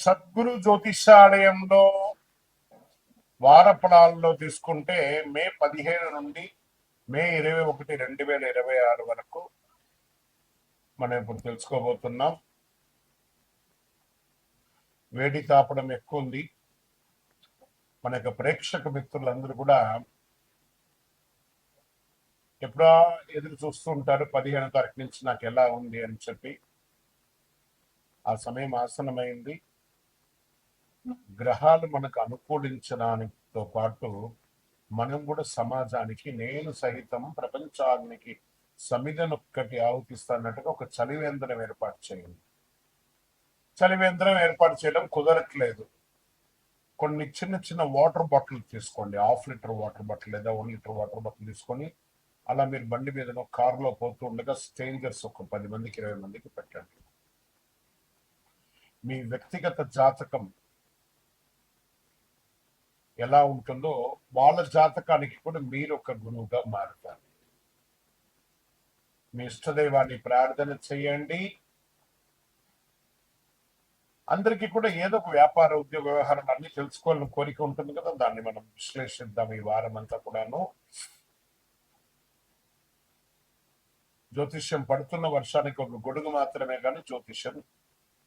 సద్గురు జ్యోతిషాలయంలో వారఫలాల్లో తీసుకుంటే మే 15 నుండి మే 21, 2026 వరకు మనం ఇప్పుడు తెలుసుకోబోతున్నాం. వేడి తాపడం ఎక్కువ ఉంది. మన యొక్క ప్రేక్షక మిత్రులందరూ కూడా ఎప్పుడో ఎదురు చూస్తూ ఉంటారు 15వ తారీఖు నుంచి నాకు ఎలా ఉంది అని చెప్పి. ఆ సమయం ఆసన్నమైంది. గ్రహాలు మనకు అనుకూలించడానితో పాటు మనం కూడా సమాజానికి నేను సహితం ప్రపంచానికి సమిధనొక్కటి ఆహుతిస్తానట్టుగా ఒక చలివేంద్రం ఏర్పాటు చేయండి. చలివేంద్రం ఏర్పాటు చేయడం కుదరట్లేదు. కొన్ని చిన్న చిన్న వాటర్ బాటిల్ తీసుకోండి. 1/2 లీటర్ వాటర్ బాటిల్ లేదా 1 లీటర్ వాటర్ బాటిల్ తీసుకొని అలా మీరు బండి మీదనో కారులో పోతూ ఉండగా స్ట్రేంజర్స్ ఒక 10 మందికి 20 మందికి పెట్టండి. మీ వ్యక్తిగత జాతకం ఎలా ఉంటుందో వాళ్ళ జాతకానికి కూడా మీరు ఒక గురువుగా మారుతారు. మీ ఇష్టదైవాన్ని ప్రార్థన చేయండి. అందరికీ కూడా ఏదో ఒక వ్యాపార ఉద్యోగ వ్యవహారాలు అన్ని తెలుసుకోవాలని కోరిక ఉంటుంది కదా, దాన్ని మనం విశ్లేషిద్దాం ఈ వారం అంతా కూడాను. జ్యోతిష్యం పడుతున్న వర్షానికి ఒక గొడుగు మాత్రమే కానీ జ్యోతిష్యం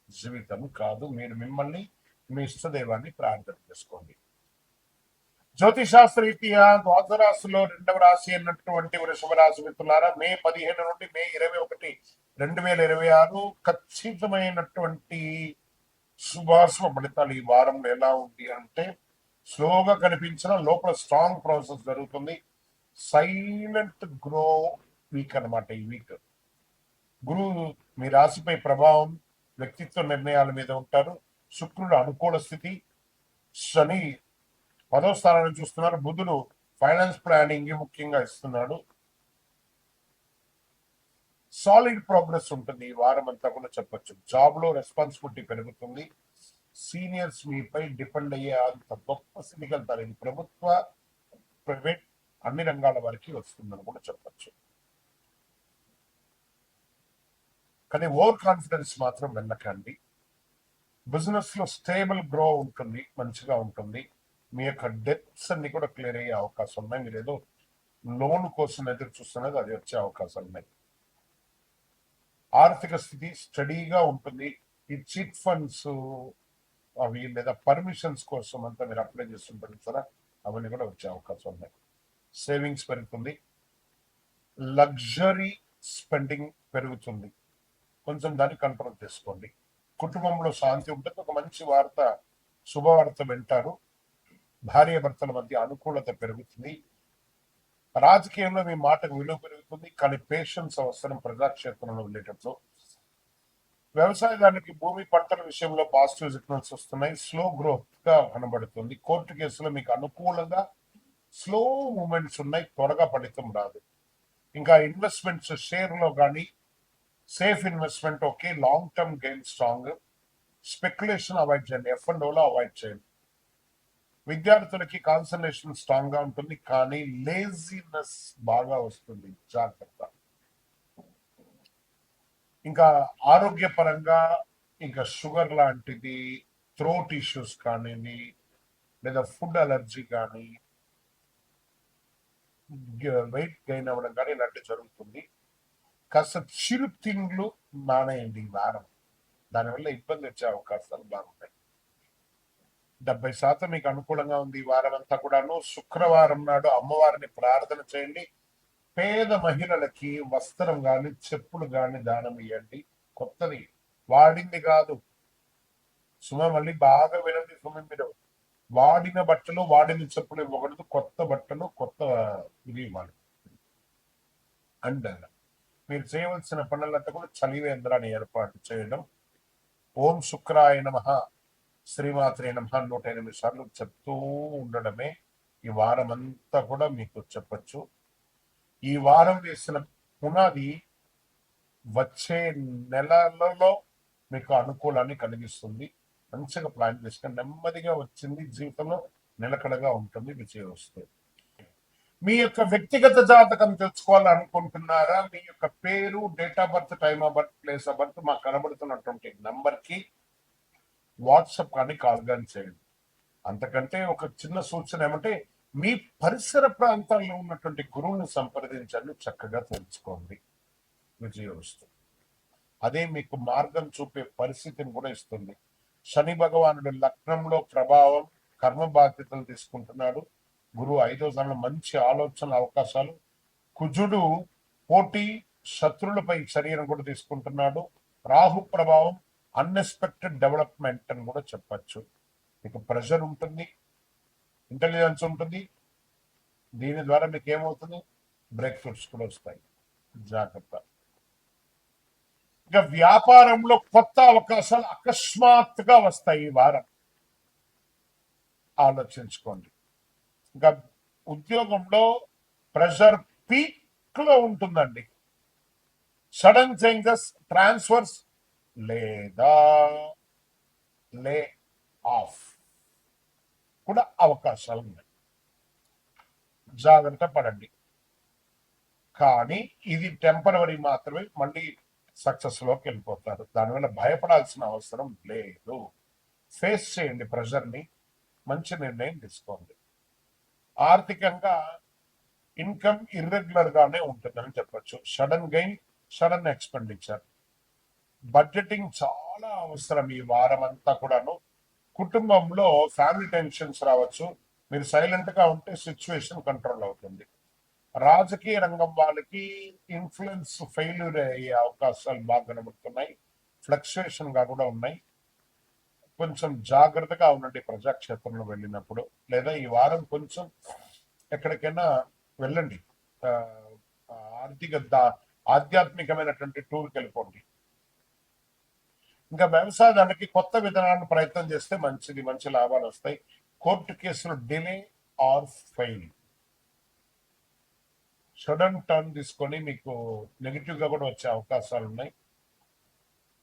జీవితం కాదు. మీరు మిమ్మల్ని మీ ఇష్టదైవాన్ని ప్రార్థన చేసుకోండి. జ్యోతిశాస్త్రరీత్యా ద్వాదశ రాశిలో 2వ రాశి అన్నటువంటి వృషభ రాశి మిత్రులారా, మే 15 నుండి మే 21, 2026 ఖచ్చితమైనటువంటి శుభాశుభ ఫలితాలు. ఈ వారంలో ఎలా ఉంది అంటే, స్లోగా కనిపించిన లోపల స్ట్రాంగ్ ప్రాసెస్ జరుగుతుంది. సైలెంట్ గ్రో వీక్ అనమాట ఈ వీక్. గురువు మీ రాశిపై ప్రభావం, వ్యక్తిత్వ నిర్ణయాల మీద ఉంటారు. శుక్రుడు అనుకూల స్థితి, శని 10వ స్థానాన్ని చూస్తున్నారు. బుధుడు ఫైనాన్స్ ప్లానింగ్ ముఖ్యంగా ఇస్తున్నాడు. సాలిడ్ ప్రోగ్రెస్ ఉంటుంది ఈ వారం అంతా కూడా చెప్పొచ్చు. జాబ్ లో రెస్పాన్సిబిలిటీ పెరుగుతుంది. సీనియర్స్ మీపై డిపెండ్ అయ్యే అంత గొప్ప స్థితికి వెళ్తారు. ఇది ప్రభుత్వ, ప్రైవేట్ అన్ని రంగాల వారికి వస్తుందని కూడా చెప్పచ్చు. కానీ ఓవర్ కాన్ఫిడెన్స్ మాత్రం వెళ్ళకండి. బిజినెస్ లో స్టేబుల్ గ్రో ఉంటుంది, మంచిగా ఉంటుంది. మీ యొక్క డెట్స్ అన్ని కూడా క్లియర్ అయ్యే అవకాశం ఉన్నాయి. మీరు ఏదో లోన్ కోసం ఎదురు చూస్తున్నది, అది వచ్చే అవకాశాలు ఉన్నాయి. ఆర్థిక స్థితి స్టడీగా ఉంటుంది. ఈ చిట్ ఫండ్స్ అవి లేదా పర్మిషన్స్ కోసం అంతా మీరు అప్లై చేస్తుంటారు కదా, అవన్నీ కూడా వచ్చే అవకాశం ఉన్నాయి. సేవింగ్స్ పెరుగుతుంది. లగ్జరీ స్పెండింగ్ పెరుగుతుంది. కొంచెం దాన్ని కంట్రోల్ చేసుకోండి. కుటుంబంలో శాంతి ఉంటుంది. ఒక మంచి వార్త, శుభవార్త వింటారు. భార్య భర్తల మధ్య అనుకూలత పెరుగుతుంది. రాజకీయంలో మీ మాటకు విలువ పెరుగుతుంది. కానీ పేషెన్స్ అవసరం ప్రజాక్షేత్రంలో వెళ్ళేటప్పుడు. వ్యవసాయదారునికి భూమి పంటల విషయంలో పాజిటివ్ సిగ్నల్స్ వస్తున్నాయి. స్లో గ్రోత్ గా కనబడుతుంది. కోర్టు కేసులో మీకు అనుకూలంగా స్లో మూమెంట్స్ ఉన్నాయి. త్వరగా ఫలితం రాదు. ఇంకా ఇన్వెస్ట్మెంట్స్ షేర్ లో కానీ safe investment okay. Long term gain strong. Speculation avoid చేయండి. F&Oలో అవాయిడ్ చేయండి. విద్యార్థులకి కాన్సన్ట్రేషన్ స్ట్రాంగ్ గా ఉంటుంది, కానీ లేజినెస్ బాగా వస్తుంది, జాగ్రత్త. ఇంకా ఆరోగ్యపరంగా ఇంకా షుగర్ లాంటిది, థ్రోట్ ఇష్యూస్ కానీ లేదా ఫుడ్ అలర్జీ కానీ, వెయిట్ గెయిన్ అవ్వడం కానీ ఇలాంటివి జరుగుతుంది. కాస్త చిరు తిండ్లు మానేయండి ఈ వారం. దానివల్ల ఇబ్బంది వచ్చే అవకాశాలు బాగున్నాయి. 70% మీకు అనుకూలంగా ఉంది ఈ వారం అంతా కూడాను. శుక్రవారం నాడు అమ్మవారిని ప్రార్థన చేయండి. పేద మహిళలకి వస్త్రం గాని చెప్పులు గాని దానం ఇవ్వండి. కొత్తది, వాడింది కాదు సుమ. మళ్ళీ బాగా వినండి సుమ, మీరు వాడిన బట్టలు వాడిన చెప్పులు ఇవ్వకూడదు. కొత్త బట్టలు కొత్త ఇది ఇవ్వాలి. అండ్ మీరు చేయవలసిన పనులంతా కూడా చలివేంద్రాన్ని ఏర్పాటు చేయడం. ఓం శుక్రాయ నమః, శ్రీమాత్రే నమః 108 సార్లు చెప్తూ ఉండడమే ఈ వారం అంతా కూడా మీకు చెప్పచ్చు. ఈ వారం వేసిన పునాది వచ్చే నెలలలో మీకు అనుకూలాన్ని కలిగిస్తుంది. మంచిగా ప్లాన్ చేసుకుని నెమ్మదిగా వచ్చింది, జీవితంలో నిలకడగా ఉంటుంది, విజయం వస్తుంది. మీ యొక్క వ్యక్తిగత జాతకం తెలుసుకోవాలనుకుంటున్నారా? మీ యొక్క పేరు, date of birth, time of birth, place of birth మాకు కనబడుతున్నటువంటి నంబర్ కి వాట్సాప్ కానీ కాల్ కానీ చేయండి. అంతకంటే ఒక చిన్న సూచన ఏమంటే మీ పరిసర ప్రాంతాల్లో ఉన్నటువంటి గురువుని సంప్రదించండి, చక్కగా తెలుసుకోండి, విజయం వస్తుంది. అదే మీకు మార్గం చూపే పరిస్థితిని కూడా ఇస్తుంది. శని భగవానుడు లగ్నంలో ప్రభావం, కర్మ బాధ్యతలు తీసుకుంటున్నాడు. గురువు 5వ స్థానంలో మంచి ఆలోచనల అవకాశాలు. కుజుడు పోటీ శత్రులపై చర్యను కూడా తీసుకుంటున్నాడు. రాహు ప్రభావం అన్ఎక్స్పెక్టెడ్ డెవలప్మెంట్ అని కూడా చెప్పచ్చు. మీకు ప్రెషర్ ఉంటుంది, ఇంటెలిజెన్స్ ఉంటుంది. దీని ద్వారా మీకు ఏమవుతుంది, బ్రేక్ త్రూస్ కూడా వస్తాయి, జాగ్రత్త. ఇక వ్యాపారంలో కొత్త అవకాశాలు అకస్మాత్తుగా వస్తాయి ఈ వారం, ఆలోచించుకోండి. ఇంకా ఉద్యోగంలో ప్రెషర్ పీక్ లో ఉంటుందండి. సడన్ చేంజెస్, ట్రాన్స్ఫర్స్ లేదా లే ఆఫ్ కూడా అవకాశాలు ఉన్నాయి, జాగ్రత్త పడండి. కానీ ఇది టెంపరవరీ మాత్రమే, మళ్ళీ సక్సెస్ లోకి వెళ్ళిపోతారు. దానివల్ల భయపడాల్సిన అవసరం లేదు. ఫేస్ చేయండి ప్రెషర్ని, మంచి నిర్ణయం తీసుకోండి. ఆర్థికంగా ఇన్కమ్ ఇర్రెగ్యులర్ గానే ఉంటుందని చెప్పొచ్చు. Sudden gain, sudden expenditure. Budgeting చాలా అవసరం ఈ వారం అంతా కూడాను. కుటుంబంలో ఫ్యామిలీ టెన్షన్స్ రావచ్చు. మీరు సైలెంట్ గా ఉంటే సిచ్యువేషన్ కంట్రోల్ అవుతుంది. రాజకీయ రంగం వాళ్ళకి ఇన్ఫ్లుయెన్స్ ఫెయిల్యూర్ అయ్యే అవకాశాలు బాగా కనబడుతున్నాయి. ఫ్లక్చుయేషన్ గా కూడా ఉన్నాయి. కొంచెం జాగ్రత్తగా ఉండండి ప్రజాక్షేత్రంలో వెళ్ళినప్పుడు, లేదా ఈ వారం కొంచెం ఎక్కడికైనా వెళ్ళండి, ఆధ్యాత్మికమైనటువంటి టూర్కి వెళ్ళిపోండి. ఇంకా వ్యవసాయానికి కొత్త విధానాన్ని ప్రయత్నం చేస్తే మంచిది, మంచి లాభాలు వస్తాయి. కోర్టు కేసులు delay or fail. Sudden turn తీసుకొని మీకు నెగిటివ్ గా కూడా వచ్చే అవకాశాలు ఉన్నాయి,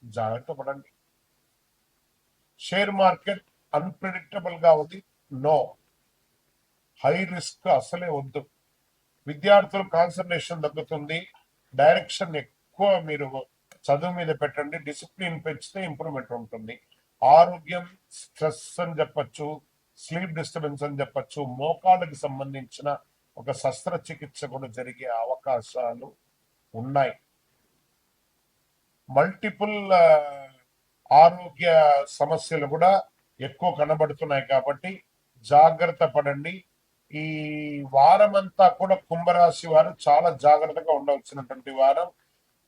జాగ్రత్త పడండి. షేర్ మార్కెట్ అన్ప్రెడిక్టబుల్ గా ఉంది, నో. హై రిస్క్ అసలే వద్దు. విద్యార్థులు కాన్సన్ట్రేషన్ తగ్గుతుంది. డైరెక్షన్ ఎక్కువ మీరు చదువు మీద పెట్టండి. డిసిప్లిన్ పెంచితే ఇంప్రూవ్మెంట్ ఉంటుంది. ఆరోగ్యం స్ట్రెస్ అని చెప్పచ్చు, స్లీప్ డిస్టర్బెన్స్ అని చెప్పచ్చు. మోకాళ్ళకి సంబంధించిన ఒక శస్త్రచికిత్స కూడా జరిగే అవకాశాలు ఉన్నాయి. మల్టిపుల్ ఆరోగ్య సమస్యలు కూడా ఎక్కువ కనబడుతున్నాయి కాబట్టి జాగ్రత్త పడండి. ఈ వారం అంతా కూడా కుంభరాశి వారు చాలా జాగ్రత్తగా ఉండవలసినటువంటి వారం.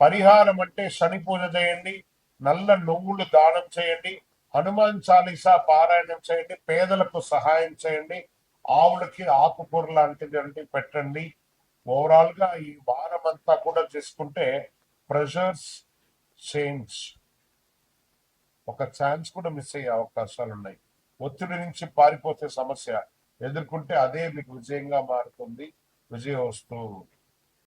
పరిహారం అంటే శని పూజ చేయండి, నల్ల నువ్వులు దానం చేయండి, హనుమాన్ చాలీసా పారాయణం చేయండి, పేదలకు సహాయం చేయండి, ఆవులకి ఆకుకూర లాంటిది పెట్టండి. ఓవరాల్ గా ఈ వారం అంతా కూడా చేసుకుంటే ప్రెషర్స్ చేంజ్, ఒక ఛాన్స్ కూడా మిస్ అయ్యే అవకాశాలు ఉన్నాయి. ఒత్తిడి నుంచి పారిపోతే సమస్య, ఎదుర్కొంటే అదే మీకు విజయంగా మారుతుంది. విజయోస్తు.